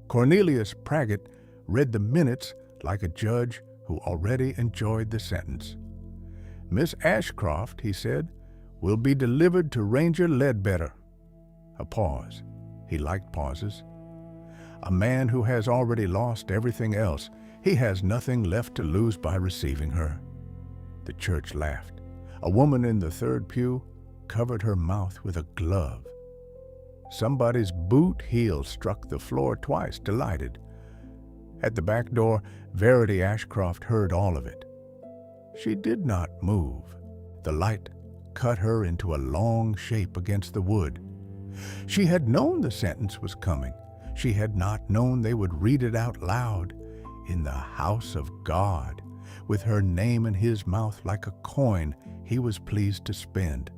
Cornelius Praggett read the minutes like a judge who already enjoyed the sentence. "Miss Ashcroft," he said, "will be delivered to Ranger Ledbetter." A pause. He liked pauses. A man who has already lost everything else, he has nothing left to lose by receiving her. The church laughed. A woman in the third pew covered her mouth with a glove. Somebody's boot heel struck the floor twice, delighted. At the back door, Verity Ashcroft heard all of it. She did not move. The light cut her into a long shape against the wood. She had known the sentence was coming. She had not known they would read it out loud in the house of God, with her name in his mouth like a coin he was pleased to spend.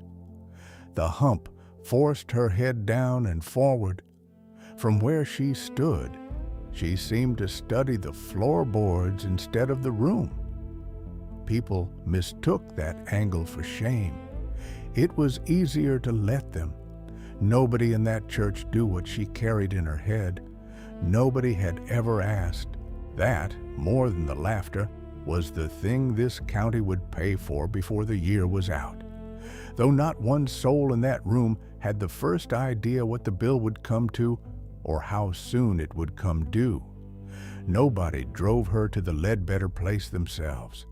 The hump forced her head down and forward. From where she stood, she seemed to study the floorboards instead of the room. People mistook that angle for shame. It was easier to let them. Nobody in that church knew what she carried in her head. Nobody had ever asked. That, more than the laughter, was the thing this county would pay for before the year was out. Though not one soul in that room had the first idea what the bill would come to or how soon it would come due. Nobody drove her to the Ledbetter place themselves.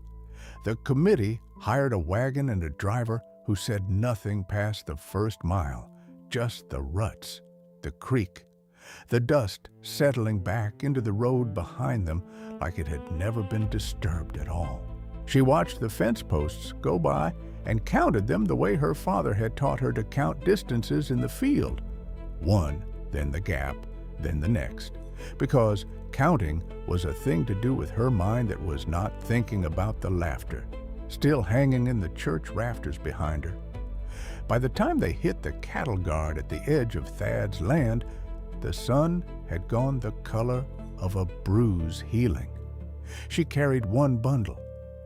The committee hired a wagon and a driver who said nothing past the first mile, just the ruts, the creek, the dust settling back into the road behind them like it had never been disturbed at all. She watched the fence posts go by and counted them the way her father had taught her to count distances in the field. One, then the gap, then the next, because counting was a thing to do with her mind that was not thinking about the laughter, still hanging in the church rafters behind her. By the time they hit the cattle guard at the edge of Thad's land, the sun had gone the color of a bruise healing. She carried one bundle,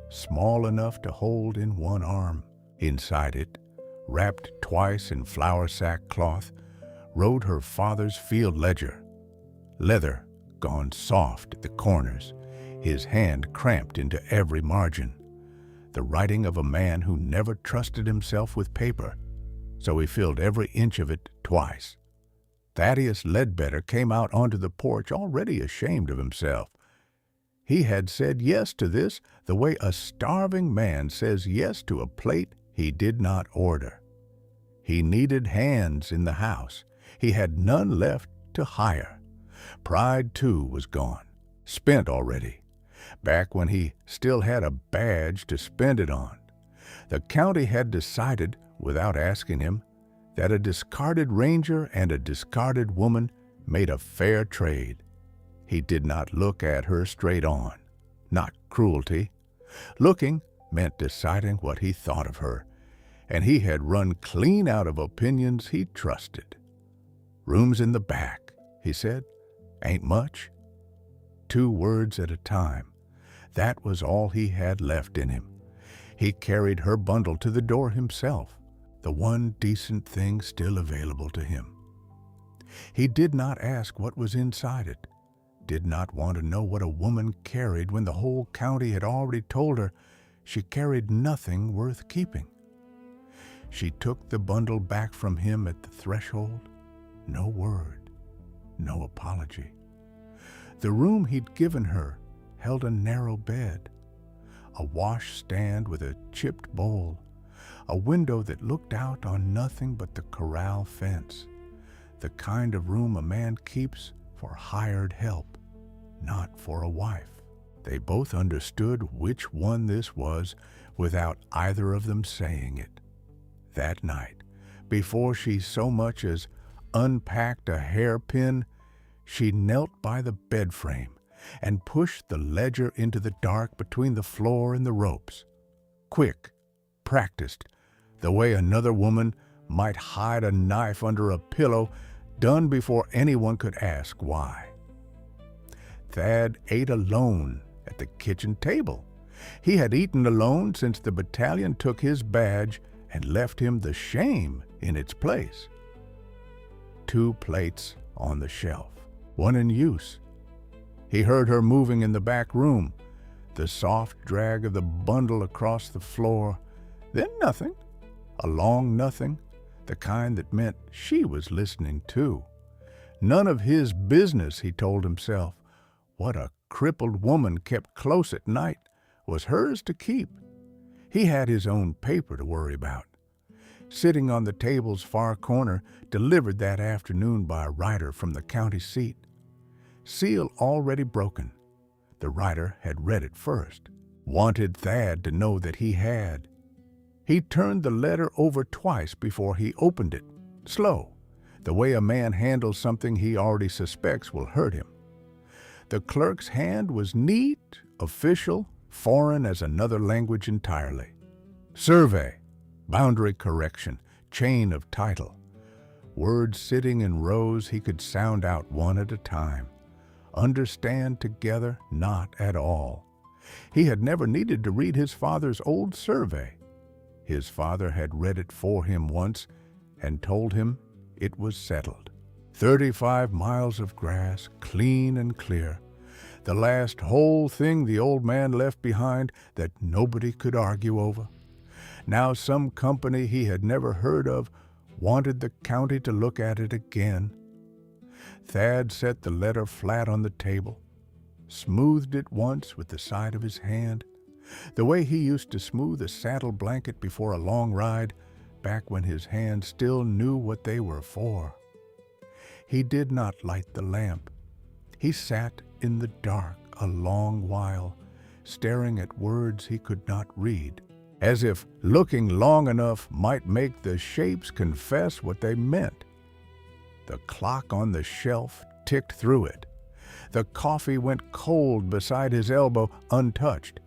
small enough to hold in one arm. Inside it, wrapped twice in flour sack cloth, rode her father's field ledger. Leather gone soft at the corners, his hand cramped into every margin. The writing of a man who never trusted himself with paper, so he filled every inch of it twice. Thaddeus Ledbetter came out onto the porch already ashamed of himself. He had said yes to this the way a starving man says yes to a plate he did not order. He needed hands in the house. He had none left to hire. Pride, too, was gone, spent already, back when he still had a badge to spend it on. The county had decided, without asking him, that a discarded ranger and a discarded woman made a fair trade. He did not look at her straight on, not cruelty. Looking meant deciding what he thought of her, and he had run clean out of opinions he trusted. "Room's in the back," he said. "Ain't much." 2 words at a time. That was all he had left in him. He carried her bundle to the door himself, the one decent thing still available to him. He did not ask what was inside it, did not want to know what a woman carried when the whole county had already told her she carried nothing worth keeping. She took the bundle back from him at the threshold. No word, no apology. The room he'd given her held a narrow bed, a washstand with a chipped bowl, a window that looked out on nothing but the corral fence, the kind of room a man keeps for hired help, not for a wife. They both understood which one this was without either of them saying it. That night, before she so much as unpacked a hairpin, she knelt by the bed frame and pushed the ledger into the dark between the floor and the ropes. Quick, practiced, the way another woman might hide a knife under a pillow, done before anyone could ask why. Thad ate alone at the kitchen table. He had eaten alone since the battalion took his badge and left him the shame in its place. 2 plates on the shelf, one in use, He heard her moving in the back room, the soft drag of the bundle across the floor, then nothing, a long nothing, the kind that meant she was listening too. None of his business, he told himself. What a crippled woman kept close at night was hers to keep. He had his own paper to worry about. Sitting on the table's far corner, delivered that afternoon by a writer from the county seat. Seal already broken. The writer had read it first. Wanted Thad to know that he had. He turned the letter over twice before he opened it. Slow. The way a man handles something he already suspects will hurt him. The clerk's hand was neat, official, foreign as another language entirely. Survey, boundary correction, chain of title. Words sitting in rows he could sound out one at a time. Understand together, not at all. He had never needed to read his father's old survey. His father had read it for him once and told him it was settled. 35 miles of grass, clean and clear. The last whole thing the old man left behind that nobody could argue over. Now some company he had never heard of wanted the county to look at it again. Thad set the letter flat on the table, smoothed it once with the side of his hand, the way he used to smooth a saddle blanket before a long ride, back when his hands still knew what they were for. He did not light the lamp. He sat in the dark a long while, staring at words he could not read, as if looking long enough might make the shapes confess what they meant. The clock on the shelf ticked through it. The coffee went cold beside his elbow, untouched.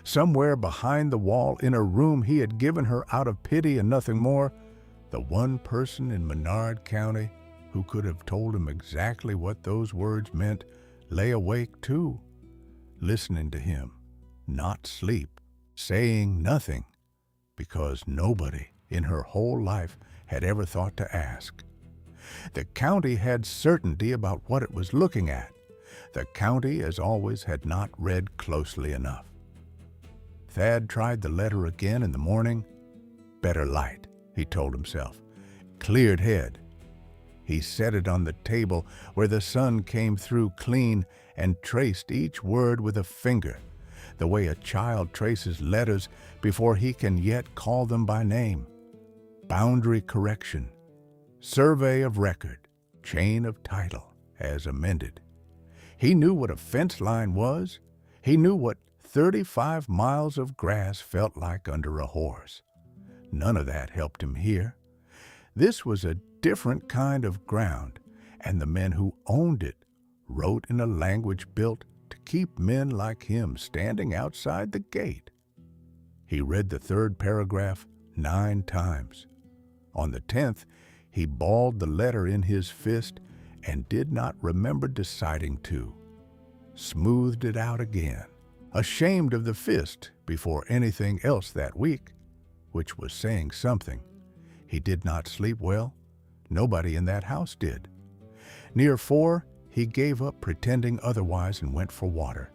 Somewhere behind the wall in a room he had given her out of pity and nothing more, the one person in Menard County who could have told him exactly what those words meant lay awake too, listening to him, not sleep, saying nothing, because nobody in her whole life had ever thought to ask. The county had certainty about what it was looking at. The county, as always, had not read closely enough. Thad tried the letter again in the morning. Better light, he told himself. Cleared head. He set it on the table where the sun came through clean and traced each word with a finger, the way a child traces letters before he can yet call them by name. Boundary correction. Survey of record, chain of title, as amended. He knew what a fence line was. He knew what 35 miles of grass felt like under a horse. None of that helped him here. This was a different kind of ground, and the men who owned it wrote in a language built to keep men like him standing outside the gate. He read the third paragraph 9 times. On the 10th, he balled the letter in his fist and did not remember deciding to. Smoothed it out again, ashamed of the fist before anything else that week, which was saying something. He did not sleep well. Nobody in that house did. Near 4, he gave up pretending otherwise and went for water.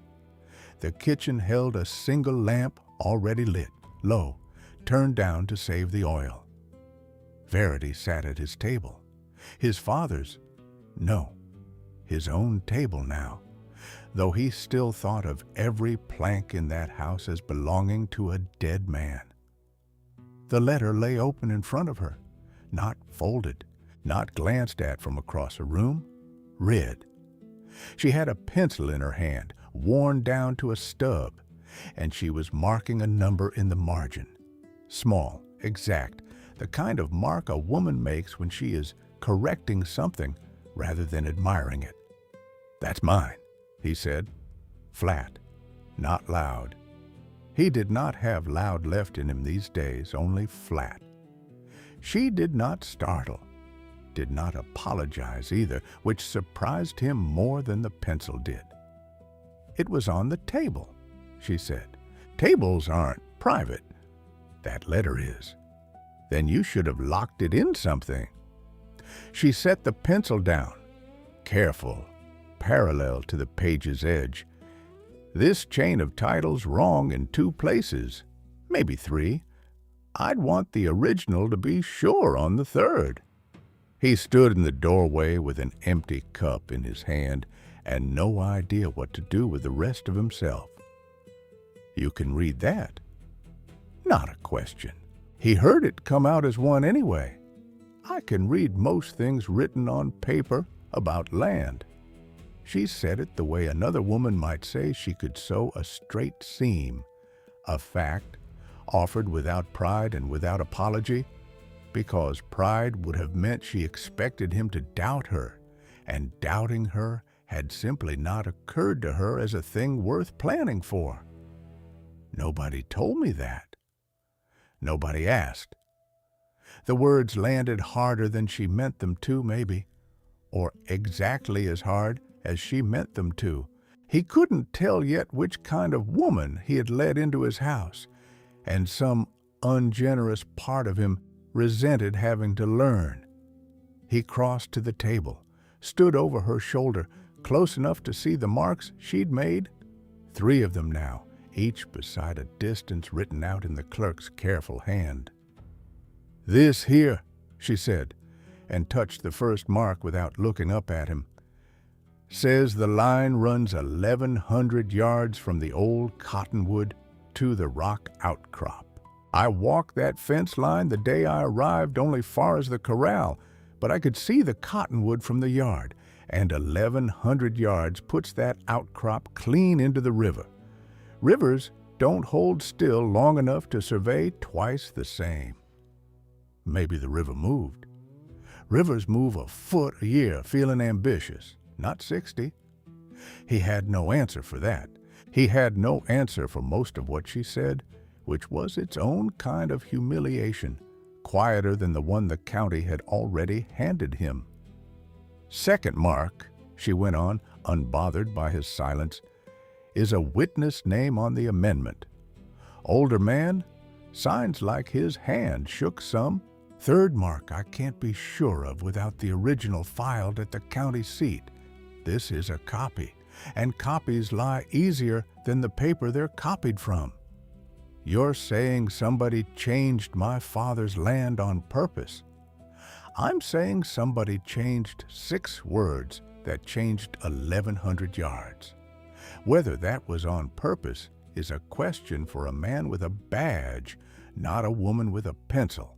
The kitchen held a single lamp already lit, low, turned down to save the oil. Verity sat at his table. His father's, no, his own table now, though he still thought of every plank in that house as belonging to a dead man. The letter lay open in front of her, not folded, not glanced at from across a room, read. She had a pencil in her hand, worn down to a stub, and she was marking a number in the margin. Small, exact, the kind of mark a woman makes when she is correcting something rather than admiring it. That's mine, he said, flat, not loud. He did not have loud left in him these days, only flat. She did not startle, did not apologize either, which surprised him more than the pencil did. It was on the table, she said. Tables aren't private. That letter is. Then you should have locked it in something. She set the pencil down. Careful, parallel to the page's edge. This chain of titles wrong in 2 places, maybe 3. I'd want the original to be sure on the 3rd. He stood in the doorway with an empty cup in his hand and no idea what to do with the rest of himself. You can read that. Not a question. He heard it come out as one anyway. I can read most things written on paper about land. She said it the way another woman might say she could sew a straight seam, a fact offered without pride and without apology, because pride would have meant she expected him to doubt her, and doubting her had simply not occurred to her as a thing worth planning for. Nobody told me that. Nobody asked. The words landed harder than she meant them to, maybe, or exactly as hard as she meant them to. He couldn't tell yet which kind of woman he had led into his house, and some ungenerous part of him resented having to learn. He crossed to the table, stood over her shoulder, close enough to see the marks she'd made, 3 of them now, each beside a distance written out in the clerk's careful hand. "This here," she said, and touched the first mark without looking up at him, "says the line runs 1,100 yards from the old cottonwood to the rock outcrop. I walked that fence line the day I arrived only far as the corral, but I could see the cottonwood from the yard, and 1,100 yards puts that outcrop clean into the river. Rivers don't hold still long enough to survey twice the same." Maybe the river moved. Rivers move a foot a year, feeling ambitious, not 60. He had no answer for that. He had no answer for most of what she said, which was its own kind of humiliation, quieter than the one the county had already handed him. "Second mark," she went on, unbothered by his silence, "is a witness name on the amendment. Older man, signs like his hand shook some. Third mark I can't be sure of without the original filed at the county seat. This is a copy, and copies lie easier than the paper they're copied from. You're saying somebody changed my father's land on purpose. I'm saying somebody changed 6 words that changed 1,100 yards. Whether that was on purpose is a question for a man with a badge, not a woman with a pencil.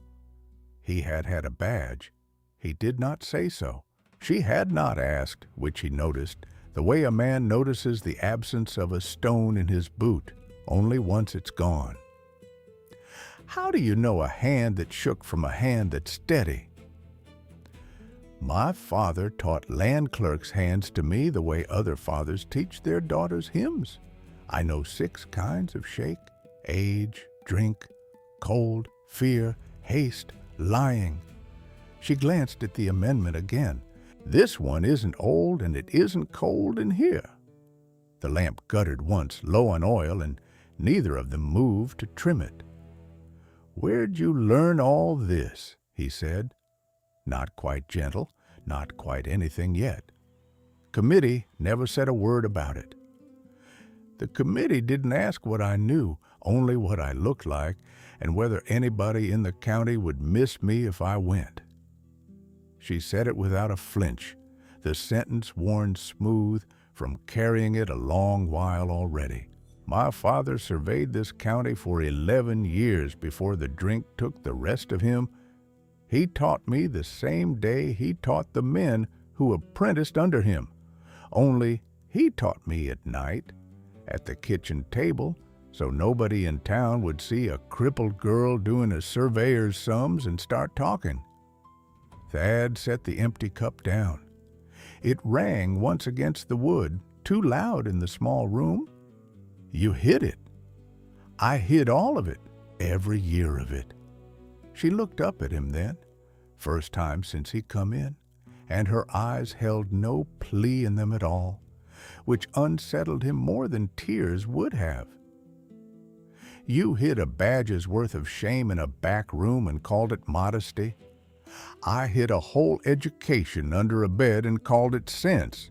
He had had a badge. He did not say so. She had not asked, which he noticed, the way a man notices the absence of a stone in his boot, only once it's gone. How do you know a hand that shook from a hand that's steady? My father taught land clerks' hands to me the way other fathers teach their daughters hymns. I know 6 kinds of shake: age, drink, cold, fear, haste, lying. She glanced at the amendment again. This one isn't old and it isn't cold in here. The lamp guttered once, low on oil, and neither of them moved to trim it. "Where'd you learn all this?" he said. Not quite gentle, not quite anything yet. Committee never said a word about it. The committee didn't ask what I knew, only what I looked like, and whether anybody in the county would miss me if I went. She said it without a flinch, the sentence worn smooth from carrying it a long while already. My father surveyed this county for 11 years before the drink took the rest of him. He taught me the same day he taught the men who apprenticed under him, only he taught me at night, at the kitchen table, so nobody in town would see a crippled girl doing a surveyor's sums and start talking. Thad set the empty cup down. It rang once against the wood, too loud in the small room. "You hid it." "I hid all of it, every year of it." She looked up at him then, first time since he come in, and her eyes held no plea in them at all, which unsettled him more than tears would have. "You hid a badge's worth of shame in a back room and called it modesty. I hid a whole education under a bed and called it sense.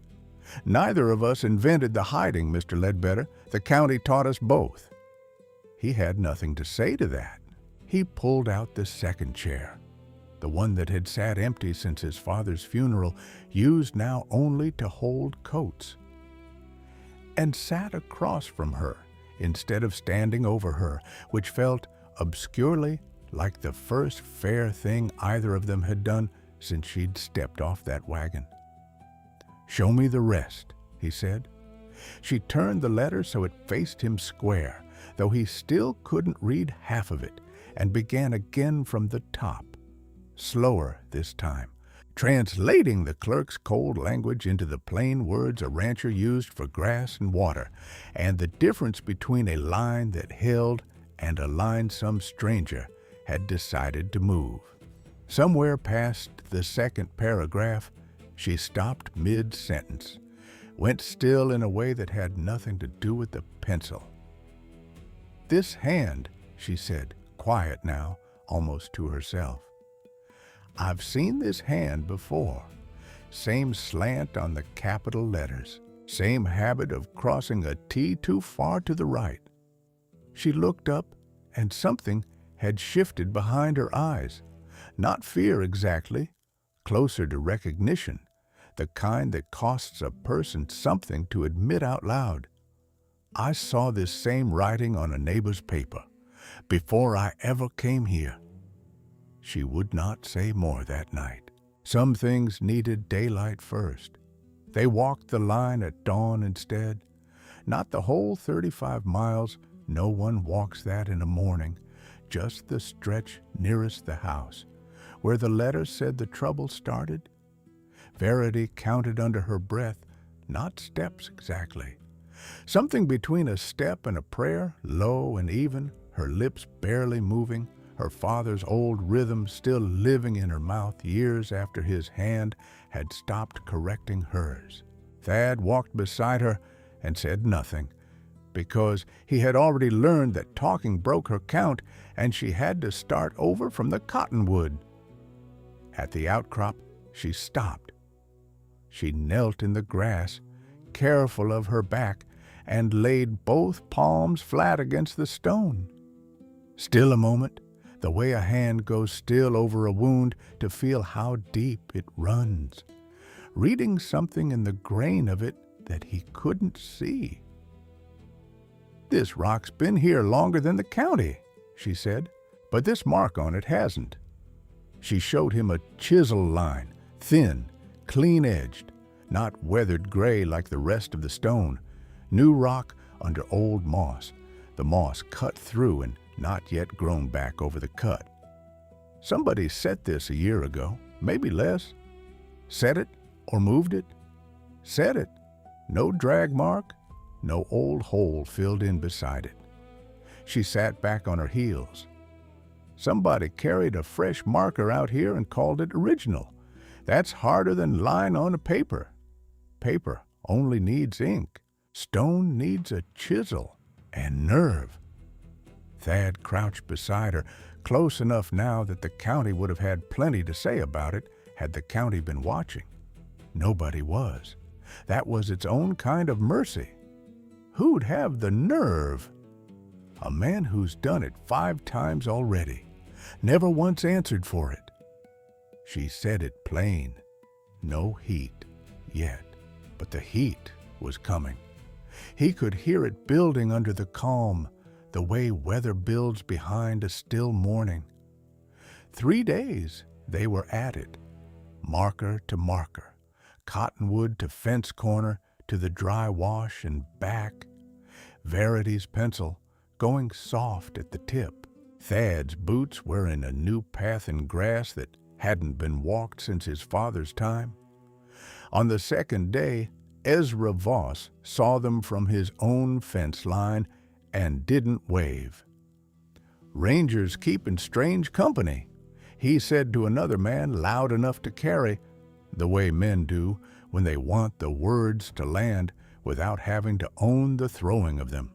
Neither of us invented the hiding, Mr. Ledbetter. The county taught us both. He had nothing to say to that. He pulled out the second chair, the one that had sat empty since his father's funeral, used now only to hold coats, and sat across from her instead of standing over her, which felt obscurely like the first fair thing either of them had done since she'd stepped off that wagon. "Show me the rest," he said. She turned the letter so it faced him square, though he still couldn't read half of it, and began again from the top, slower this time, translating the clerk's cold language into the plain words a rancher used for grass and water, and the difference between a line that held and a line some stranger had decided to move. Somewhere past the second paragraph, she stopped mid-sentence, went still in a way that had nothing to do with the pencil. "This hand," she said, quiet now, almost to herself. "I've seen this hand before. Same slant on the capital letters. Same habit of crossing a T too far to the right." She looked up, and something had shifted behind her eyes. Not fear exactly, closer to recognition, the kind that costs a person something to admit out loud. "I saw this same writing on a neighbor's paper before I ever came here." She would not say more that night. Some things needed daylight first. They walked the line at dawn instead. Not the whole 35 miles, no one walks that in a morning, just the stretch nearest the house, where the letter said the trouble started. Verity counted under her breath, not steps exactly. Something between a step and a prayer, low and even, her lips barely moving, her father's old rhythm still living in her mouth years after his hand had stopped correcting hers. Thad walked beside her and said nothing, because he had already learned that talking broke her count and she had to start over from the cottonwood. At the outcrop, she stopped. She knelt in the grass, careful of her back, and laid both palms flat against the stone. Still a moment, the way a hand goes still over a wound to feel how deep it runs, reading something in the grain of it that he couldn't see. "This rock's been here longer than the county," she said, "but this mark on it hasn't." She showed him a chisel line, thin, clean-edged, not weathered gray like the rest of the stone, new rock under old moss, the moss cut through and not yet grown back over the cut. Somebody set this a year ago, maybe less. Set it or moved it? Set it. No drag mark, no old hole filled in beside it. She sat back on her heels. Somebody carried a fresh marker out here and called it original. That's harder than line on a paper. Paper only needs ink. Stone needs a chisel and nerve. Thad crouched beside her, close enough now that the county would have had plenty to say about it had the county been watching. Nobody was. That was its own kind of mercy. Who'd have the nerve? A man who's done it 5 times already, never once answered for it. She said it plain. No heat yet, but the heat was coming. He could hear it building under the calm, the way weather builds behind a still morning. 3 days they were at it, marker to marker, cottonwood to fence corner to the dry wash and back. Verity's pencil going soft at the tip. Thad's boots were in a new path in grass that hadn't been walked since his father's time. On the second day, Ezra Voss saw them from his own fence line and didn't wave. "Rangers keepin' strange company," he said to another man loud enough to carry, the way men do when they want the words to land without having to own the throwing of them.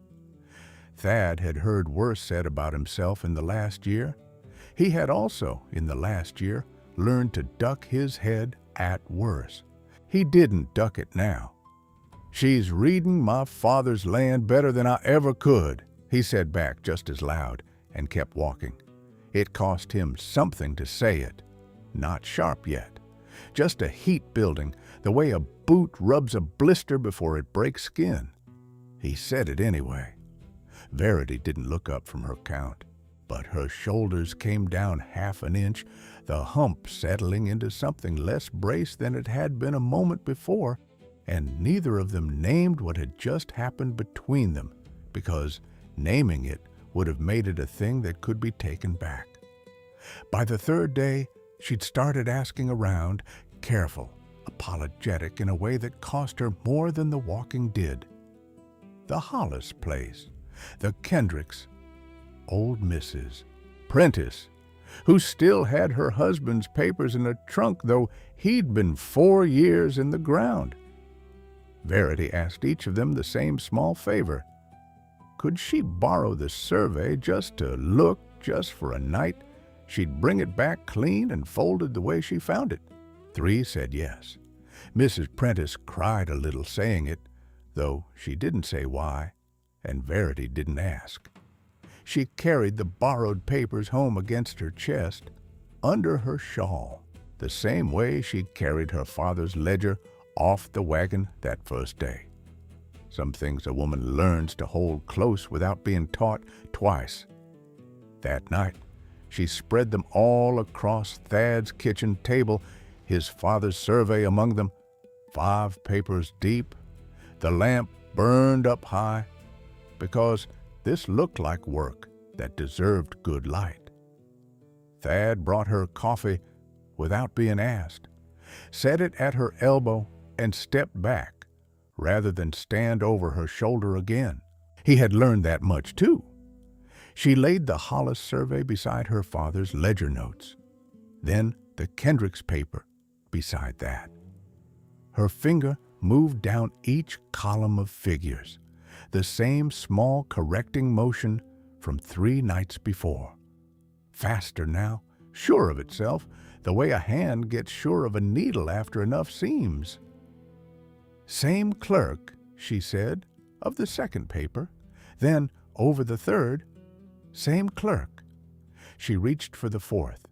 Thad had heard worse said about himself in the last year. He had also, in the last year, learned to duck his head at worse. He didn't duck it now. "She's reading my father's land better than I ever could," he said back just as loud, and kept walking. It cost him something to say it. Not sharp yet. Just a heat building, the way a boot rubs a blister before it breaks skin. He said it anyway. Verity didn't look up from her count, but her shoulders came down half an inch, the hump settling into something less braced than it had been a moment before, and neither of them named what had just happened between them, because naming it would have made it a thing that could be taken back. By the third day, she'd started asking around, careful, apologetic in a way that cost her more than the walking did. The Hollis place, the Kendricks, old Mrs. Prentice, who still had her husband's papers in a trunk, though he'd been 4 years in the ground. Verity asked each of them the same small favor. Could she borrow the survey just to look, just for a night? She'd bring it back clean and folded the way she found it. 3 said yes. Mrs. Prentice cried a little saying it, though she didn't say why, and Verity didn't ask. She carried the borrowed papers home against her chest, under her shawl, the same way she'd carried her father's ledger off the wagon that first day. Some things a woman learns to hold close without being taught twice. That night, she spread them all across Thad's kitchen table, his father's survey among them, 5 papers deep. The lamp burned up high, because this looked like work that deserved good light. Thad brought her coffee without being asked, set it at her elbow, and stepped back, rather than stand over her shoulder again. He had learned that much, too. She laid the Hollis survey beside her father's ledger notes, then the Kendricks paper beside that. Her finger moved down each column of figures, the same small correcting motion from 3 nights before. Faster now, sure of itself, the way a hand gets sure of a needle after enough seams. Same clerk, she said, of the second paper. Then, over the third, same clerk. She reached for the fourth.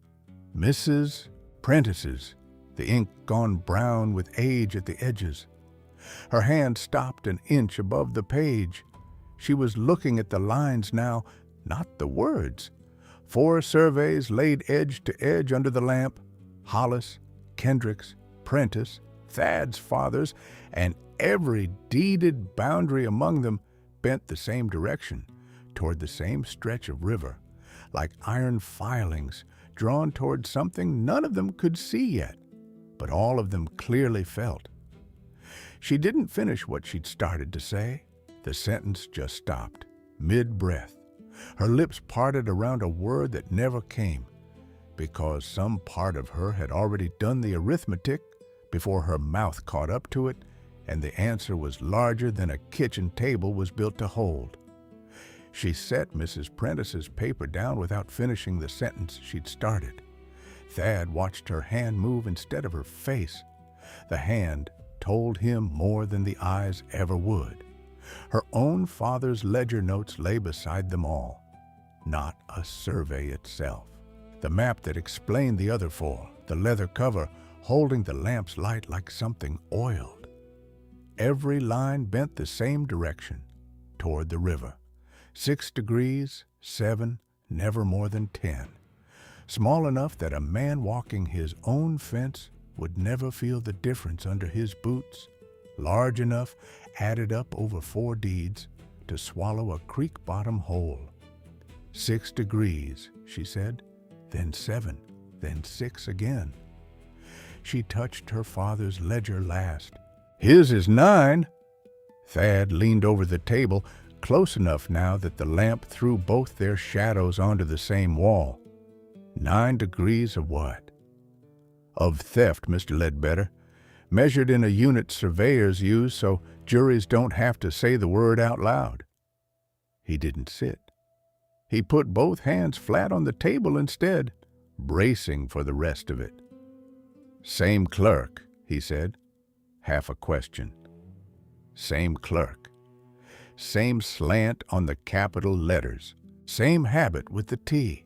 Mrs. Prentice's, the ink gone brown with age at the edges. Her hand stopped an inch above the page. She was looking at the lines now, not the words. 4 surveys laid edge to edge under the lamp. Hollis, Kendricks, Prentice, Thad's father's, and every deeded boundary among them bent the same direction, toward the same stretch of river, like iron filings drawn toward something none of them could see yet, but all of them clearly felt. She didn't finish what she'd started to say. The sentence just stopped, mid-breath. Her lips parted around a word that never came, because some part of her had already done the arithmetic before her mouth caught up to it, and the answer was larger than a kitchen table was built to hold. She set Mrs. Prentice's paper down without finishing the sentence she'd started. Thad watched her hand move instead of her face. The hand told him more than the eyes ever would. Her own father's ledger notes lay beside them all, not a survey itself. The map that explained the other 4, the leather cover holding the lamp's light like something oiled. Every line bent the same direction, toward the river. 6 degrees, 7, never more than 10. Small enough that a man walking his own fence would never feel the difference under his boots. Large enough, added up over 4 deeds, to swallow a creek bottom whole. 6 degrees, she said, then 7, then 6 again. She touched her father's ledger last. His is 9. Thad leaned over the table, close enough now that the lamp threw both their shadows onto the same wall. 9 degrees of what? Of theft, Mr. Ledbetter, measured in a unit surveyors use so juries don't have to say the word out loud. He didn't sit. He put both hands flat on the table instead, bracing for the rest of it. Same clerk, he said, half a question. same clerk, same slant on the capital letters, same habit with the T.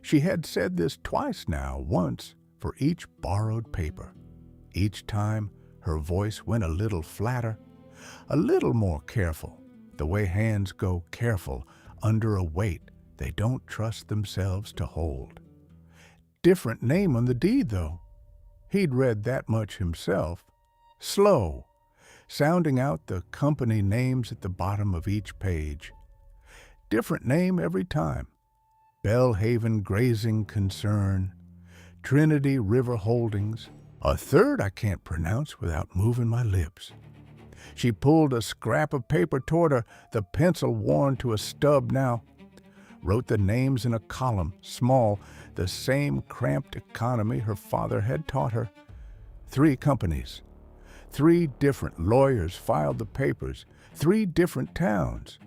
She had said this twice now, once for each borrowed paper. Each time her voice went a little flatter, a little more careful, the way hands go careful under a weight they don't trust themselves to hold. Different name on the deed, though. He'd read that much himself. Slow, sounding out the company names at the bottom of each page. Different name every time. Bellhaven Grazing Concern, Trinity River Holdings, a third I can't pronounce without moving my lips. She pulled a scrap of paper toward her, the pencil worn to a stub now. Wrote the names in a column, small, the same cramped economy her father had taught her. 3 companies. 3 different lawyers filed the papers. 3 different towns.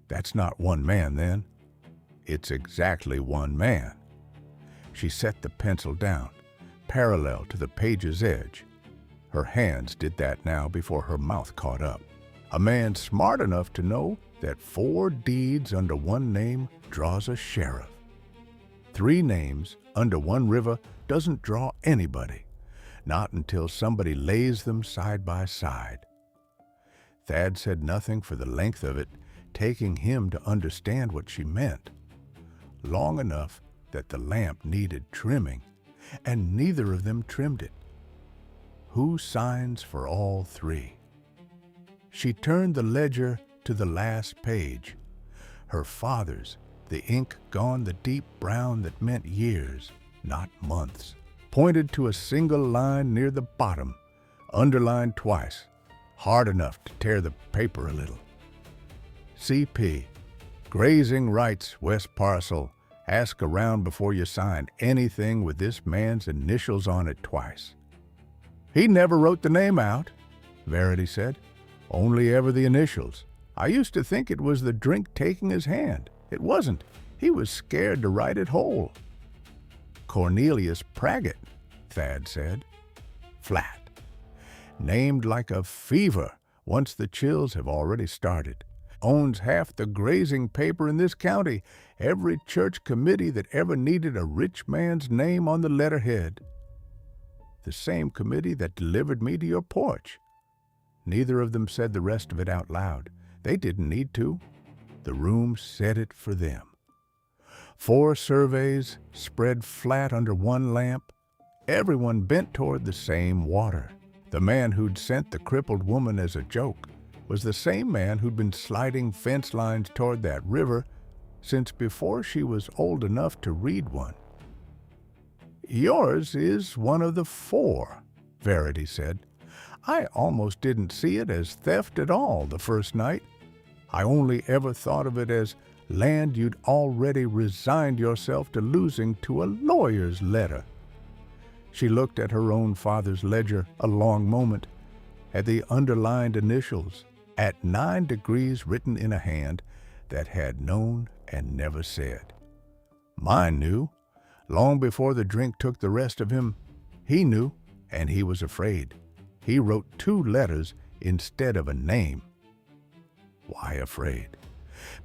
That's not one man, then. It's exactly one man. She set the pencil down, parallel to the page's edge. Her hands did that now before her mouth caught up. A man smart enough to know that 4 deeds under one name draws a sheriff. 3 names under one river doesn't draw anybody, not until somebody lays them side by side. Thad said nothing for the length of it, taking him to understand what she meant. Long enough that the lamp needed trimming, and neither of them trimmed it. Who signs for all 3? She turned the ledger to the last page. Her father's, the ink gone the deep brown that meant years, not months, pointed to a single line near the bottom, underlined twice, hard enough to tear the paper a little. CP, Grazing Rights, West Parcel. Ask around before you sign anything with this man's initials on it twice. He never wrote the name out, Verity said. Only ever the initials. I used to think it was the drink taking his hand. It wasn't. He was scared to write it whole. Cornelius Praggett, Thad said. Flat. Named like a fever once the chills have already started. Owns half the grazing paper in this county, every church committee that ever needed a rich man's name on the letterhead. The same committee that delivered me to your porch. Neither of them said the rest of it out loud. They didn't need to. The room said it for them. 4 surveys spread flat under one lamp, everyone bent toward the same water. The man who'd sent the crippled woman as a joke was the same man who'd been sliding fence lines toward that river since before she was old enough to read one. Yours is one of the 4, Verity said. I almost didn't see it as theft at all the first night. I only ever thought of it as land you'd already resigned yourself to losing to a lawyer's letter. She looked at her own father's ledger a long moment, at the underlined initials, at 9 degrees written in a hand that had known and never said. Mine knew. Long before the drink took the rest of him, he knew, and he was afraid. He wrote 2 letters instead of a name. Why afraid?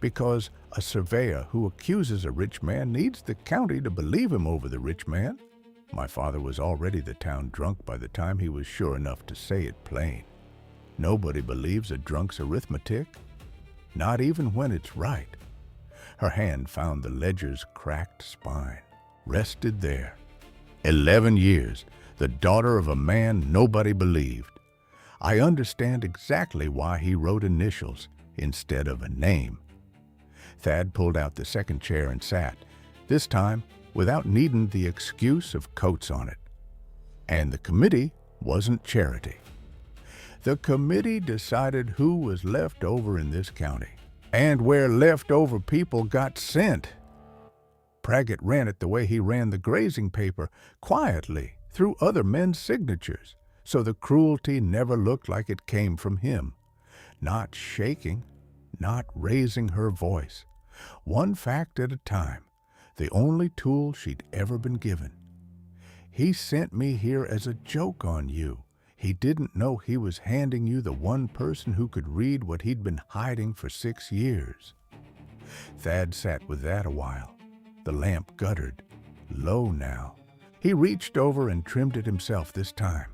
Because a surveyor who accuses a rich man needs the county to believe him over the rich man. My father was already the town drunk by the time he was sure enough to say it plain. Nobody believes a drunk's arithmetic, not even when it's right. Her hand found the ledger's cracked spine, rested there. 11 years, the daughter of a man nobody believed. I understand exactly why he wrote initials instead of a name. Thad pulled out the second chair and sat, this time without needing the excuse of coats on it. And the committee wasn't charity. The committee decided who was left over in this county, and where leftover people got sent. Praggett ran it the way he ran the grazing paper, quietly, through other men's signatures, so the cruelty never looked like it came from him. Not shaking, not raising her voice. One fact at a time, the only tool she'd ever been given. He sent me here as a joke on you. He didn't know he was handing you the one person who could read what he'd been hiding for 6 years. Thad sat with that a while. The lamp guttered, low now. He reached over and trimmed it himself this time.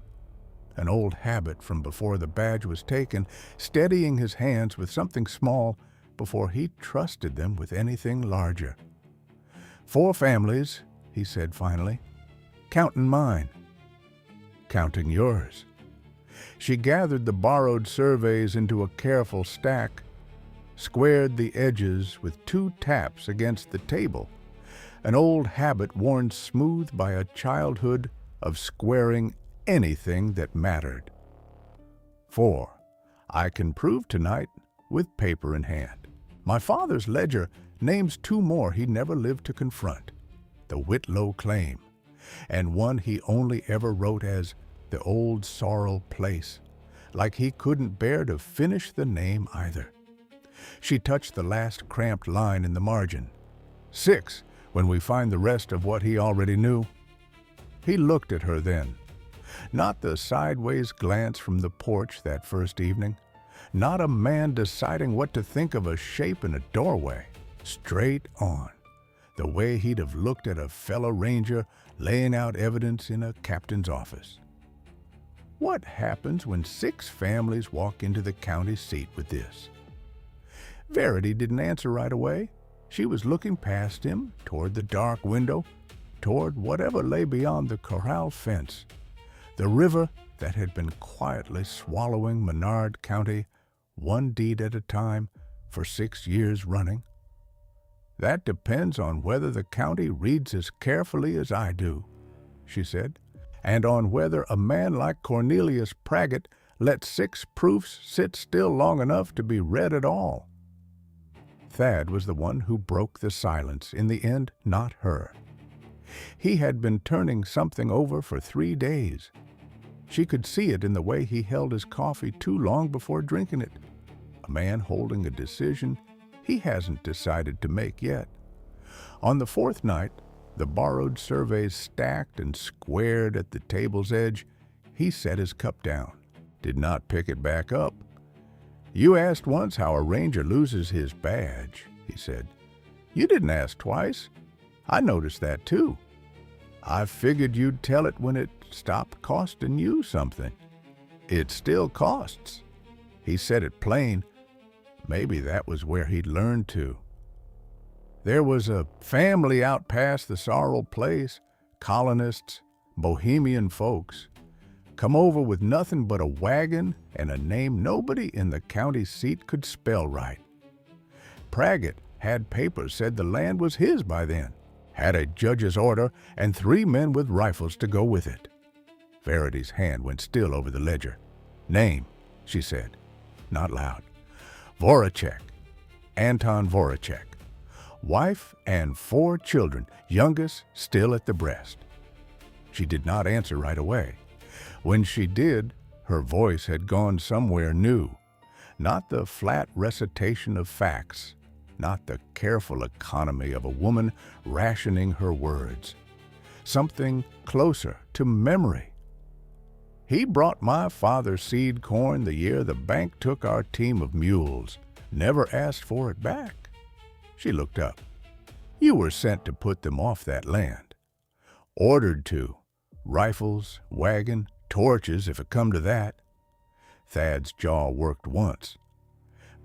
An old habit from before the badge was taken, steadying his hands with something small before he trusted them with anything larger. 4 families, he said finally. Counting mine. Counting yours. She gathered the borrowed surveys into a careful stack, squared the edges with 2 taps against the table, an old habit worn smooth by a childhood of squaring anything that mattered. 4. I can prove tonight with paper in hand. My father's ledger names 2 more he never lived to confront, the Whitlow claim, and one he only ever wrote as the Old Sorrel Place, like he couldn't bear to finish the name either. She touched the last cramped line in the margin. 6, when we find the rest of what he already knew. He looked at her then. Not the sideways glance from the porch that first evening. Not a man deciding what to think of a shape in a doorway. Straight on, the way he'd have looked at a fellow ranger laying out evidence in a captain's office. What happens when 6 families walk into the county seat with this? Verity didn't answer right away. She was looking past him, toward the dark window, toward whatever lay beyond the corral fence, the river that had been quietly swallowing Menard County, one deed at a time, for 6 years running. That depends on whether the county reads as carefully as I do, she said, and on whether a man like Cornelius Praggett lets 6 proofs sit still long enough to be read at all. Thad was the one who broke the silence, in the end, not her. He had been turning something over for 3 days. She could see it in the way he held his coffee too long before drinking it. A man holding a decision he hasn't decided to make yet. On the 4th night, the borrowed surveys stacked and squared at the table's edge, he set his cup down, did not pick it back up. You asked once how a ranger loses his badge, he said. You didn't ask twice. I noticed that too. I figured you'd tell it when it stopped costing you something. It still costs. He said it plain. Maybe that was where he'd learned to. There was a family out past the Sorrel Place, colonists, bohemian folks, come over with nothing but a wagon and a name nobody in the county seat could spell right. Praggett had papers said the land was his by then, had a judge's order and 3 men with rifles to go with it. Verity's hand went still over the ledger. Name, she said, not loud. Voracek, Anton Voracek. Wife and 4 children, youngest still at the breast. She did not answer right away. When she did, her voice had gone somewhere new. Not the flat recitation of facts, not the careful economy of a woman rationing her words. Something closer to memory. He brought my father seed corn the year the bank took our team of mules. Never asked for it back. She looked up. You were sent to put them off that land. Ordered to. Rifles, wagon, torches, if it come to that. Thad's jaw worked once.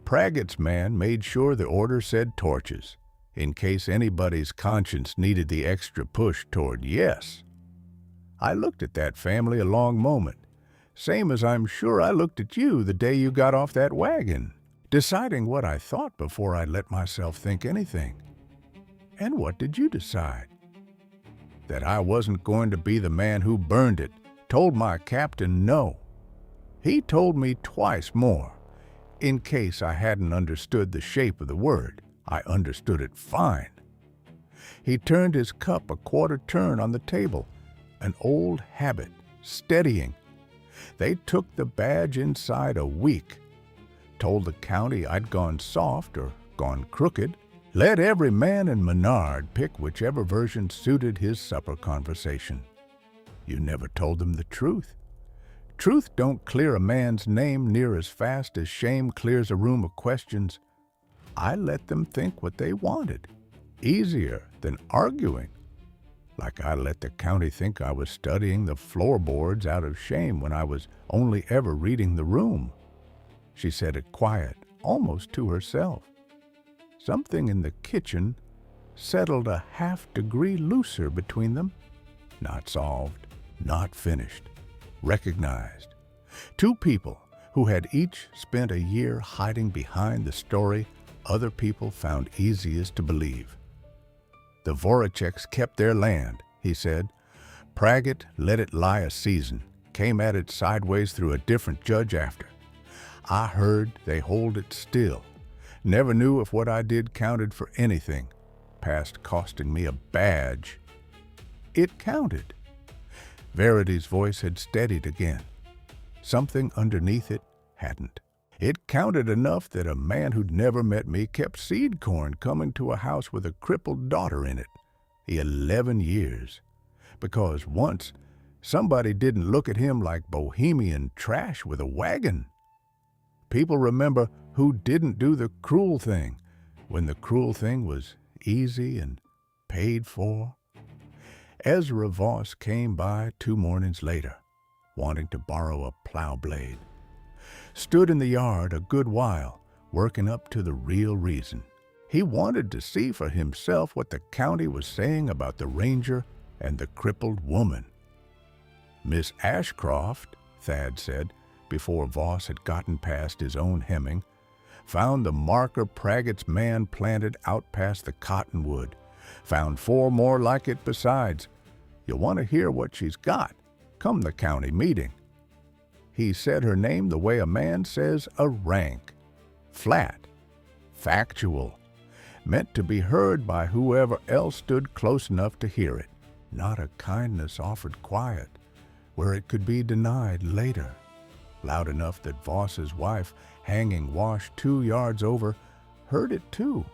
Praggett's man made sure the order said torches, in case anybody's conscience needed the extra push toward yes. I looked at that family a long moment, same as I'm sure I looked at you the day you got off that wagon, deciding what I thought before I let myself think anything. And what did you decide? That I wasn't going to be the man who burned it, told my captain no. He told me twice more. In case I hadn't understood the shape of the word, I understood it fine. He turned his cup a quarter turn on the table, an old habit, steadying. They took the badge inside a week. Told the county I'd gone soft or gone crooked. Let every man in Menard pick whichever version suited his supper conversation. You never told them the truth. Truth don't clear a man's name near as fast as shame clears a room of questions. I let them think what they wanted, easier than arguing. Like I let the county think I was studying the floorboards out of shame when I was only ever reading the room. She said it quiet, almost to herself. Something in the kitchen settled a half-degree looser between them. Not solved, not finished, recognized. Two people who had each spent a year hiding behind the story other people found easiest to believe. The Voraceks kept their land, he said. Praggett let it lie a season, came at it sideways through a different judge after. I heard they hold it still. Never knew if what I did counted for anything, past costing me a badge. It counted. Verity's voice had steadied again. Something underneath it hadn't. It counted enough that a man who'd never met me kept seed corn coming to a house with a crippled daughter in it. 11 years. Because once, somebody didn't look at him like bohemian trash with a wagon. People remember who didn't do the cruel thing when the cruel thing was easy and paid for. Ezra Voss came by 2 mornings later, wanting to borrow a plow blade. Stood in the yard a good while, working up to the real reason. He wanted to see for himself what the county was saying about the ranger and the crippled woman. Miss Ashcroft, Thad said, before Voss had gotten past his own hemming, found the marker Praggett's man planted out past the cottonwood, found 4 more like it besides. You'll want to hear what she's got, come the county meeting. He said her name the way a man says a rank, flat, factual, meant to be heard by whoever else stood close enough to hear it, not a kindness offered quiet, where it could be denied later. Loud enough that Voss's wife, hanging wash 2 yards over, heard it too.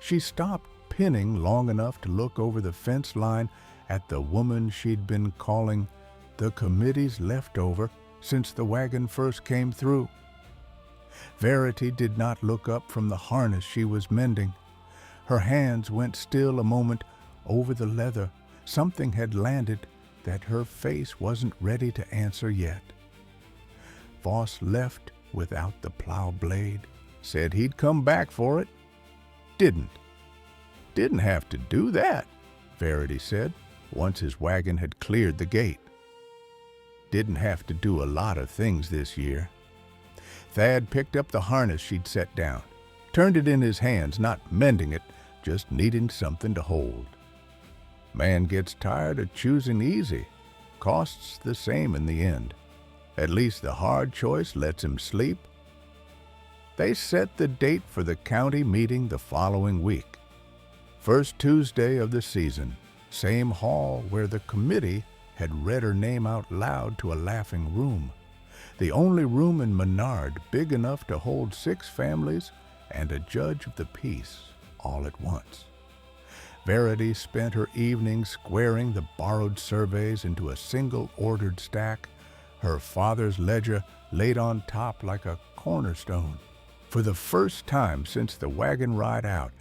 She stopped pinning long enough to look over the fence line at the woman she'd been calling the committee's leftover since the wagon first came through. Verity did not look up from the harness she was mending. Her hands went still a moment over the leather. Something had landed that her face wasn't ready to answer yet. Voss left without the plow blade, said he'd come back for it. Didn't have to do that, Verity said, once his wagon had cleared the gate. Didn't have to do a lot of things this year. Thad picked up the harness she'd set down, turned it in his hands, not mending it, just needing something to hold. Man gets tired of choosing easy. Costs the same in the end. At least the hard choice lets him sleep. They set the date for the county meeting the following week. First Tuesday of the season, same hall where the committee had read her name out loud to a laughing room. The only room in Menard big enough to hold 6 families and a judge of the peace all at once. Verity spent her evening squaring the borrowed surveys into a single ordered stack, her father's ledger laid on top like a cornerstone. For the first time since the wagon ride out,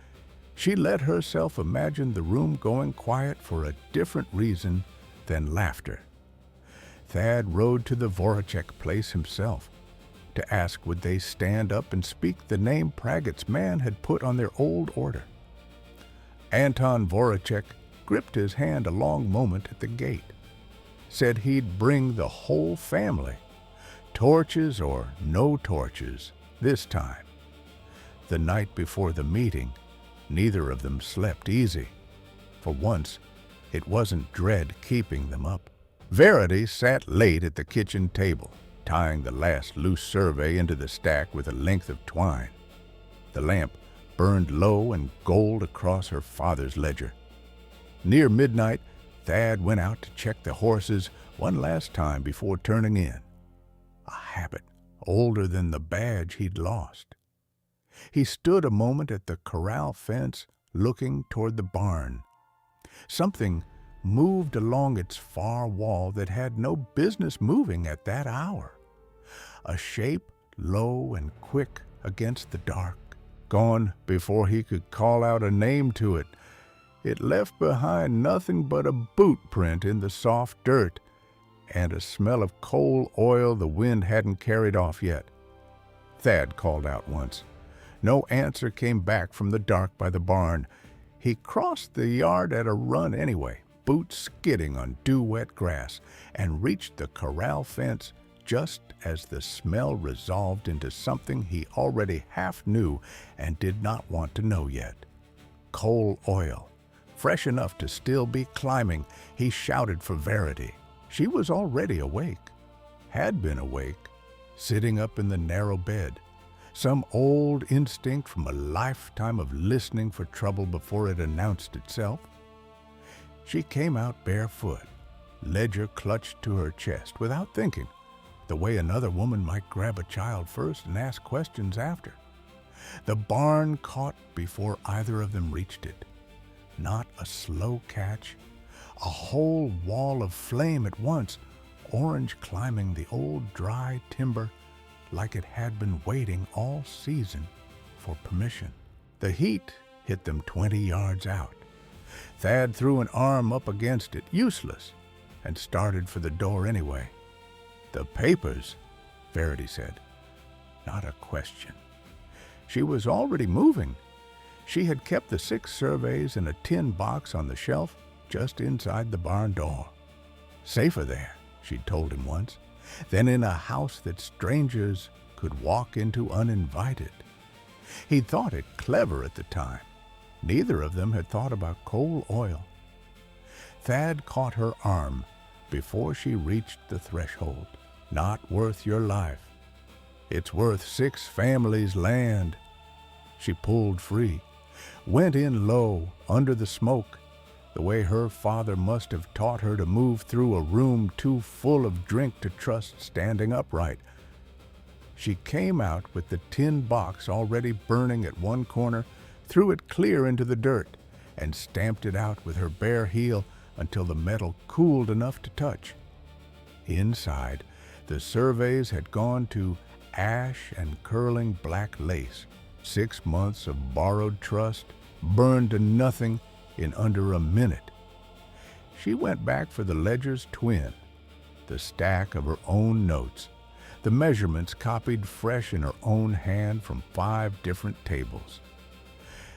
she let herself imagine the room going quiet for a different reason than laughter. Thad rode to the Voracek place himself to ask would they stand up and speak the name Praggett's man had put on their old order. Anton Voracek gripped his hand a long moment at the gate, said he'd bring the whole family, torches or no torches, this time. The night before the meeting, neither of them slept easy. For once, it wasn't dread keeping them up. Verity sat late at the kitchen table, tying the last loose survey into the stack with a length of twine. The lamp burned low and gold across her father's ledger. Near midnight, Thad went out to check the horses one last time before turning in. A habit older than the badge he'd lost. He stood a moment at the corral fence, looking toward the barn. Something moved along its far wall that had no business moving at that hour. A shape low and quick against the dark, gone before he could call out a name to it. It left behind nothing but a boot print in the soft dirt and a smell of coal oil the wind hadn't carried off yet. Thad called out once. No answer came back from the dark by the barn. He crossed the yard at a run anyway, boots skidding on dew-wet grass, and reached the corral fence just as the smell resolved into something he already half knew and did not want to know yet. Coal oil. Fresh enough to still be climbing, he shouted for Verity. She was already awake, had been awake, sitting up in the narrow bed. Some old instinct from a lifetime of listening for trouble before it announced itself. She came out barefoot, ledger clutched to her chest, without thinking, the way another woman might grab a child first and ask questions after. The barn caught before either of them reached it. Not a slow catch, a whole wall of flame at once, orange climbing the old dry timber like it had been waiting all season for permission. The heat hit them 20 yards out. Thad threw an arm up against it, useless, and started for the door anyway. "The papers," Verity said. Not a question. She was already moving. She had kept the 6 surveys in a tin box on the shelf just inside the barn door. Safer there, she'd told him once, than in a house that strangers could walk into uninvited. He'd thought it clever at the time. Neither of them had thought about coal oil. Thad caught her arm before she reached the threshold. "Not worth your life. It's worth 6 families' land." She pulled free, went in low, under the smoke, the way her father must have taught her to move through a room too full of drink to trust standing upright. She came out with the tin box already burning at one corner, threw it clear into the dirt, and stamped it out with her bare heel until the metal cooled enough to touch. Inside, the surveys had gone to ash and curling black lace. 6 months of borrowed trust, burned to nothing in under a minute. She went back for the ledger's twin, the stack of her own notes, the measurements copied fresh in her own hand from 5 different tables.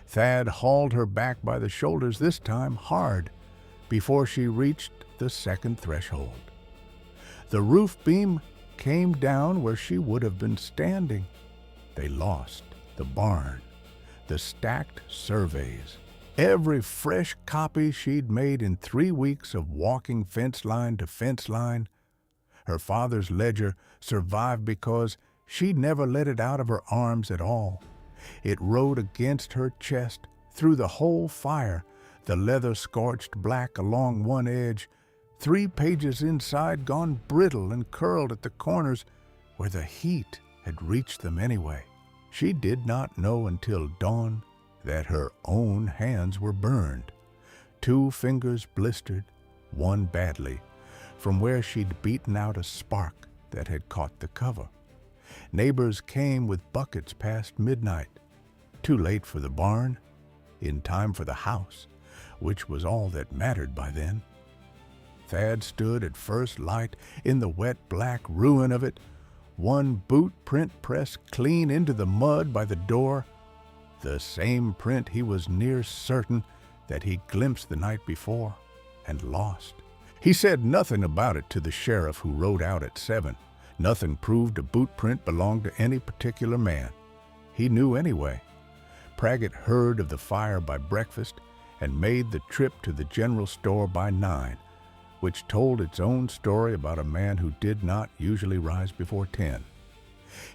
Thad hauled her back by the shoulders, this time hard, before she reached the second threshold. The roof beam came down where she would have been standing. They lost the barn, the stacked surveys, every fresh copy she'd made in 3 weeks of walking fence line to fence line. Her father's ledger survived because she'd never let it out of her arms at all. It rode against her chest through the whole fire, the leather scorched black along one edge, 3 pages inside gone brittle and curled at the corners where the heat had reached them anyway. She did not know until dawn that her own hands were burned, 2 fingers blistered, one badly, from where she'd beaten out a spark that had caught the cover. Neighbors came with buckets past midnight, too late for the barn, in time for the house, which was all that mattered by then. Thad stood at first light in the wet black ruin of it, one boot print pressed clean into the mud by the door, the same print he was near certain that he glimpsed the night before and lost. He said nothing about it to the sheriff who rode out at 7. Nothing proved a boot print belonged to any particular man. He knew anyway. Praggett heard of the fire by breakfast and made the trip to the general store by 9, which told its own story about a man who did not usually rise before 10.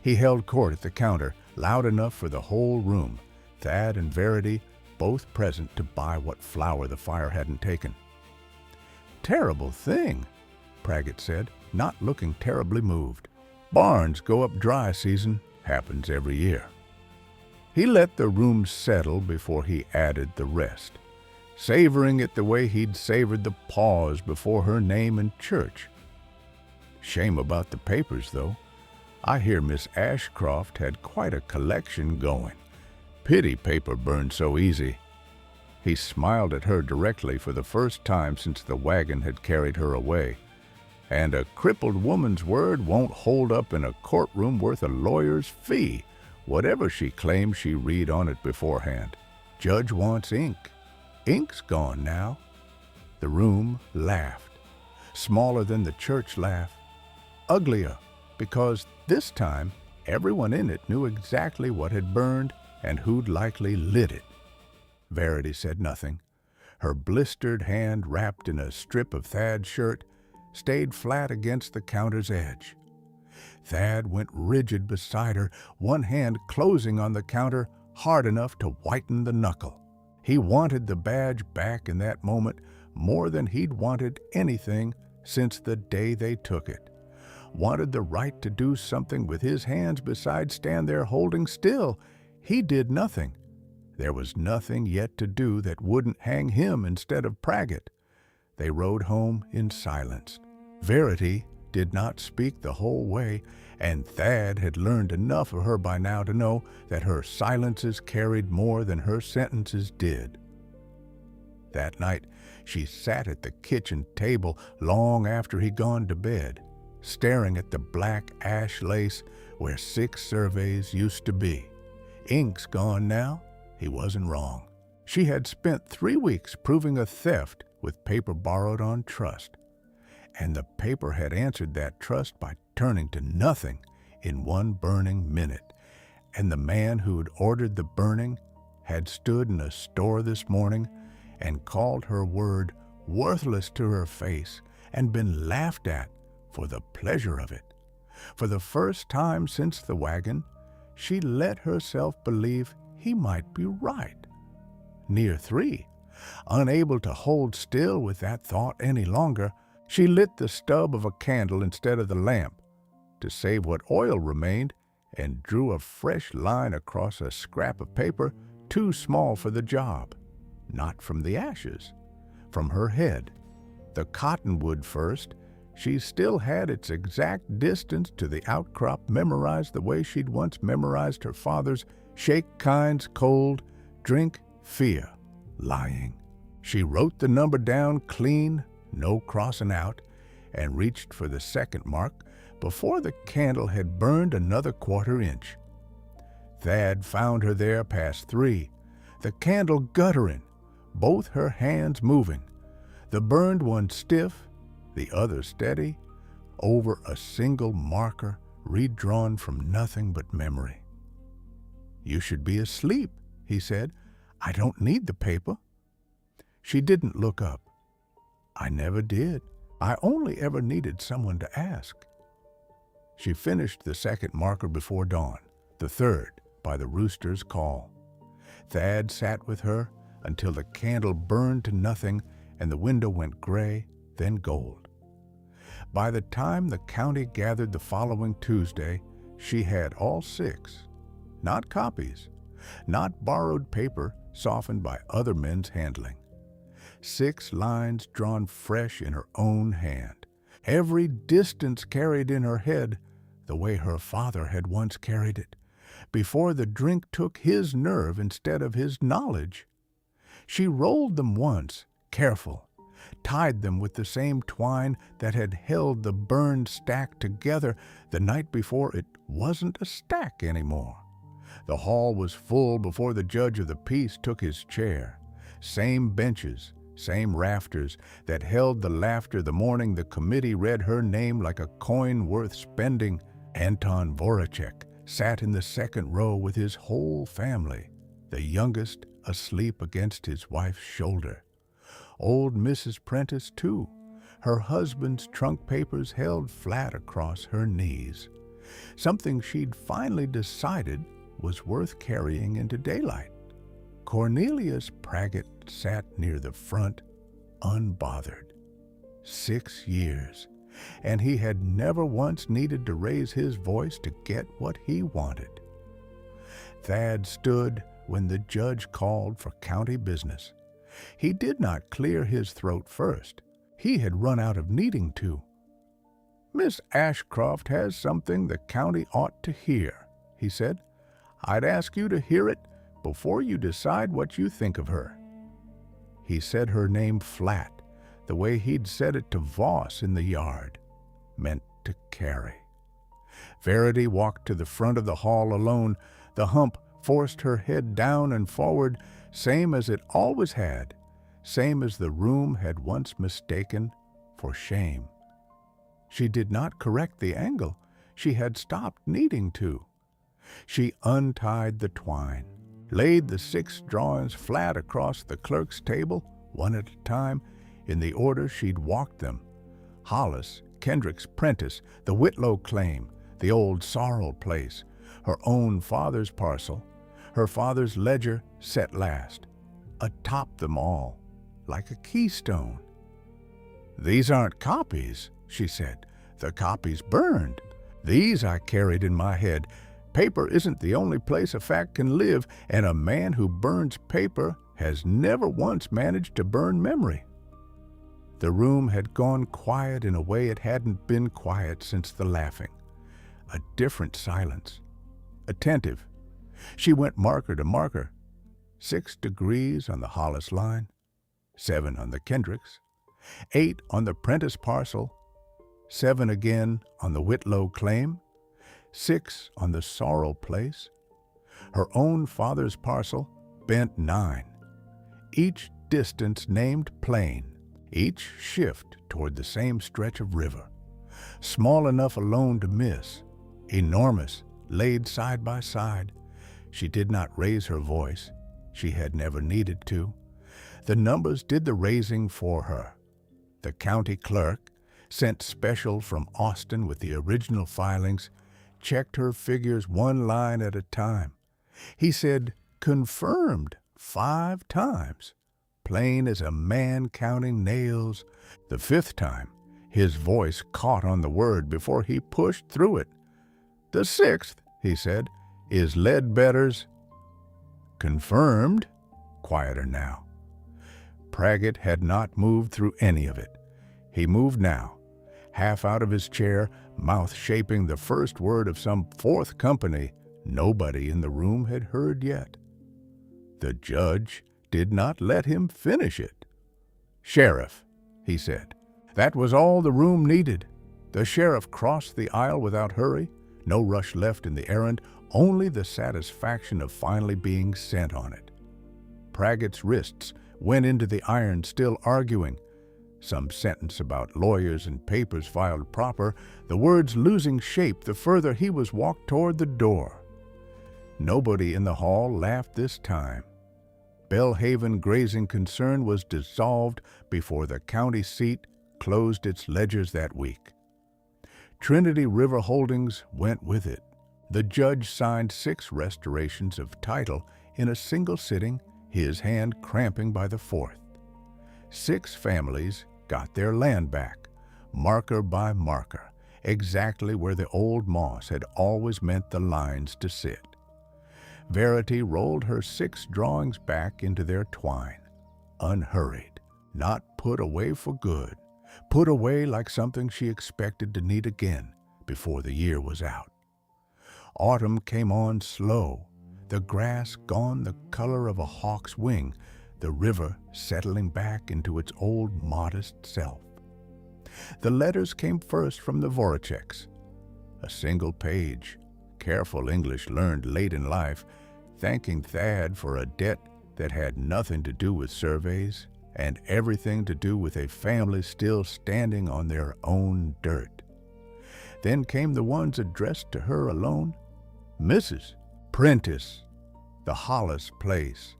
He held court at the counter, loud enough for the whole room, Thad and Verity both present to buy what flour the fire hadn't taken. "Terrible thing," Praggett said, not looking terribly moved. "Barns go up dry season, happens every year." He let the room settle before he added the rest. savoring it the way he'd savored the pause before her name in church. Shame about the papers, though. I hear Miss Ashcroft had quite a collection going. Pity paper burned so easy. He smiled at her directly for the first time since the wagon had carried her away. And a crippled woman's word won't hold up in a courtroom worth a lawyer's fee, whatever she claims she read on it beforehand. Judge wants ink. Ink's gone now. The room laughed, smaller than the church laugh, uglier, because this time everyone in it knew exactly what had burned and who'd likely lit it. Verity said nothing. Her blistered hand, wrapped in a strip of Thad's shirt, stayed flat against the counter's edge. Thad went rigid beside her, one hand closing on the counter hard enough to whiten the knuckle. He wanted the badge back in that moment more than he'd wanted anything since the day they took it. Wanted the right to do something with his hands besides stand there holding still. He did nothing. There was nothing yet to do that wouldn't hang him instead of Praggett. They rode home in silence. Verity did not speak the whole way, and Thad had learned enough of her by now to know that her silences carried more than her sentences did. That night, she sat at the kitchen table long after he'd gone to bed, staring at the black ash lace where 6 surveys used to be. Ink's gone now. He wasn't wrong. She had spent 3 weeks proving a theft with paper borrowed on trust, and the paper had answered that trust by turning to nothing in one burning minute. And the man who had ordered the burning had stood in a store this morning and called her word worthless to her face and been laughed at for the pleasure of it. For the first time since the wagon, she let herself believe he might be right. Near 3, unable to hold still with that thought any longer, she lit the stub of a candle instead of the lamp to save what oil remained and drew a fresh line across a scrap of paper too small for the job. Not from the ashes, from her head. The cottonwood first. She still had its exact distance to the outcrop memorized the way she'd once memorized her father's shake kinds cold, drink fear, lying. She wrote the number down clean, no crossing out, and reached for the second mark before the candle had burned another 1/4 inch. Thad found her there past 3, the candle guttering, both her hands moving, the burned one stiff, the other steady, over a single marker redrawn from nothing but memory. "You should be asleep," he said. "I don't need the paper." She didn't look up. "I never did. I only ever needed someone to ask." She finished the second marker before dawn, the third by the rooster's call. Thad sat with her until the candle burned to nothing and the window went gray, then gold. By the time the county gathered the following Tuesday, she had all 6. Not copies, not borrowed paper softened by other men's handling. 6 lines drawn fresh in her own hand. Every distance carried in her head the way her father had once carried it, before the drink took his nerve instead of his knowledge. She rolled them once, careful, tied them with the same twine that had held the burned stack together the night before it wasn't a stack anymore. The hall was full before the judge of the peace took his chair. Same benches, same rafters that held the laughter the morning the committee read her name like a coin worth spending. Anton Voracek sat in the second row with his whole family, the youngest asleep against his wife's shoulder. Old Mrs. Prentice, too, her husband's trunk papers held flat across her knees. Something she'd finally decided was worth carrying into daylight. Cornelius Praggett sat near the front, unbothered. 6 years, and he had never once needed to raise his voice to get what he wanted. Thad stood when the judge called for county business, He did not clear his throat first. He had run out of needing to. "Miss Ashcroft has something the county ought to hear," he said. "I'd ask you to hear it before you decide what you think of her." He said her name flat, the way he'd said it to Voss in the yard, meant to carry. Verity walked to the front of the hall alone. The hump forced her head down and forward, same as it always had, same as the room had once mistaken for shame. She did not correct the angle. She had stopped needing to. She untied the twine, laid the 6 drawings flat across the clerk's table, one at a time, in the order she'd walked them. Hollis, Kendrick's Prentice, the Whitlow claim, the old Sorrel place, her own father's parcel, her father's ledger set last, atop them all, like a keystone. "These aren't copies," she said. "The copies burned. These I carried in my head. Paper isn't the only place a fact can live, and a man who burns paper has never once managed to burn memory." The room had gone quiet in a way it hadn't been quiet since the laughing. A different silence. Attentive. She went marker to marker. 6 degrees on the Hollis line, 7 on the Kendricks, 8 on the Prentice parcel, 7 again on the Whitlow claim, 6 on the Sorrel place. Her own father's parcel bent 9. Each distance named plain, each shift toward the same stretch of river. Small enough alone to miss, enormous, laid side by side. She did not raise her voice. She had never needed to. The numbers did the raising for her. The county clerk, sent special from Austin with the original filings, checked her figures one line at a time. He said, "Confirmed," 5 times, plain as a man counting nails. The 5th time, his voice caught on the word before he pushed through it. "The 6th," he said, "is Ledbetter's." "Confirmed," quieter now. Praggett had not moved through any of it. He moved now, half out of his chair, mouth shaping the first word of some 4th company nobody in the room had heard yet. The judge did not let him finish it. "Sheriff," he said. That was all the room needed. The sheriff crossed the aisle without hurry, no rush left in the errand, only the satisfaction of finally being sent on it. Praggett's wrists went into the iron, still arguing. Some sentence about lawyers and papers filed proper, the words losing shape the further he was walked toward the door. Nobody in the hall laughed this time. Bellhaven grazing concern was dissolved before the county seat closed its ledgers that week. Trinity River Holdings went with it. The judge signed 6 restorations of title in a single sitting, his hand cramping by the 4th. 6 families got their land back, marker by marker, exactly where the old moss had always meant the lines to sit. Verity rolled her 6 drawings back into their twine, unhurried, not put away for good, put away like something she expected to need again before the year was out. Autumn came on slow, the grass gone the color of a hawk's wing, the river settling back into its old modest self. The letters came first from the Voraceks. A single page, careful English learned late in life, thanking Thad for a debt that had nothing to do with surveys and everything to do with a family still standing on their own dirt. Then came the ones addressed to her alone. Mrs. Prentice, the Hollis place,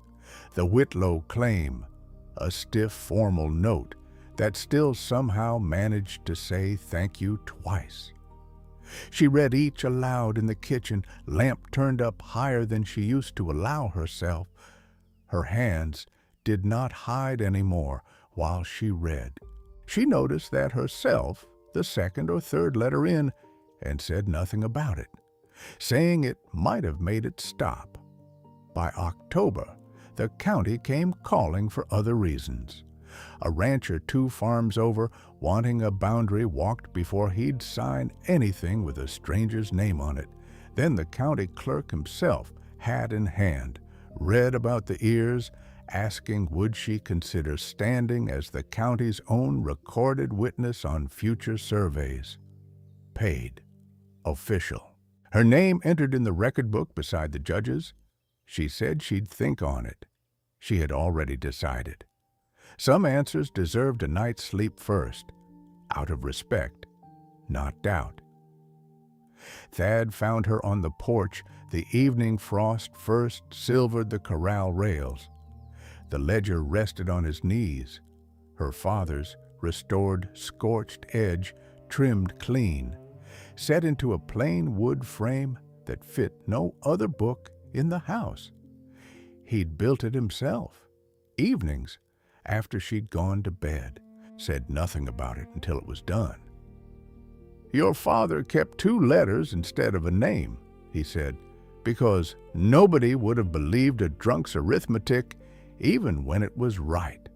the Whitlow claim, a stiff formal note that still somehow managed to say thank you twice. She read each aloud in the kitchen, lamp turned up higher than she used to allow herself. Her hands did not hide any more while she read. She noticed that herself, the 2nd or 3rd letter in, and said nothing about it, saying it might have made it stop. By October, The county came calling for other reasons. A rancher 2 farms over, wanting a boundary, walked before he'd sign anything with a stranger's name on it. Then the county clerk himself, hat in hand, read about the ears, asking would she consider standing as the county's own recorded witness on future surveys. Paid. Official. Her name entered in the record book beside the judge's. She said she'd think on it. She had already decided. Some answers deserved a night's sleep first, out of respect, not doubt. Thad found her on the porch. The evening frost first silvered the corral rails. The ledger rested on his knees. Her father's restored, scorched edge, trimmed clean, set into a plain wood frame that fit no other book in the house. He'd built it himself. Evenings, after she'd gone to bed, said nothing about it until it was done. "Your father kept 2 letters instead of a name," he said, "because nobody would have believed a drunk's arithmetic even when it was right."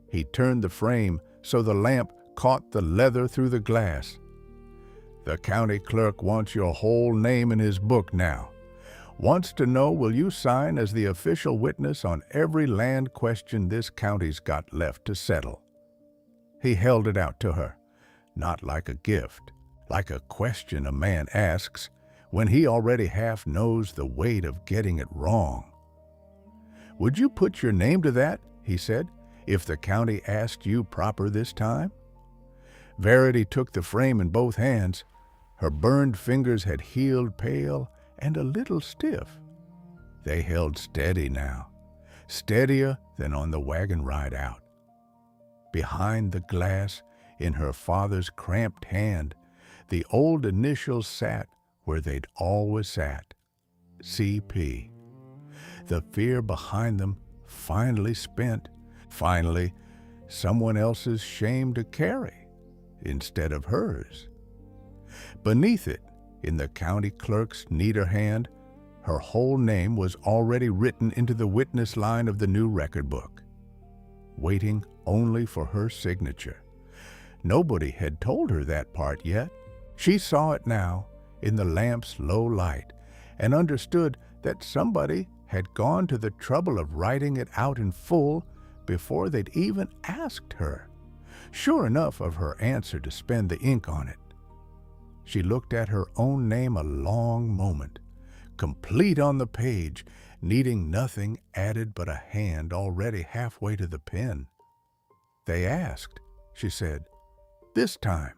He turned the frame so the lamp caught the leather through the glass. "The county clerk wants your whole name in his book now. Wants to know will you sign as the official witness on every land question this county's got left to settle." He held it out to her, not like a gift, like a question a man asks when he already half knows the weight of getting it wrong. "Would you put your name to that," he said, "if the county asked you proper this time?" Verity took the frame in both hands. Her burned fingers had healed pale and a little stiff. They held steady now, steadier than on the wagon ride out. Behind the glass, in her father's cramped hand, the old initials sat where they'd always sat, CP. The fear behind them finally spent, finally someone else's shame to carry instead of hers. Beneath it, in the county clerk's neater hand, her whole name was already written into the witness line of the new record book, waiting only for her signature. Nobody had told her that part yet. She saw it now in the lamp's low light and understood that somebody had gone to the trouble of writing it out in full before they'd even asked her, sure enough of her answer to spend the ink on it. She looked at her own name a long moment, complete on the page, needing nothing added but a hand already halfway to the pen. "They asked," she said, "this time."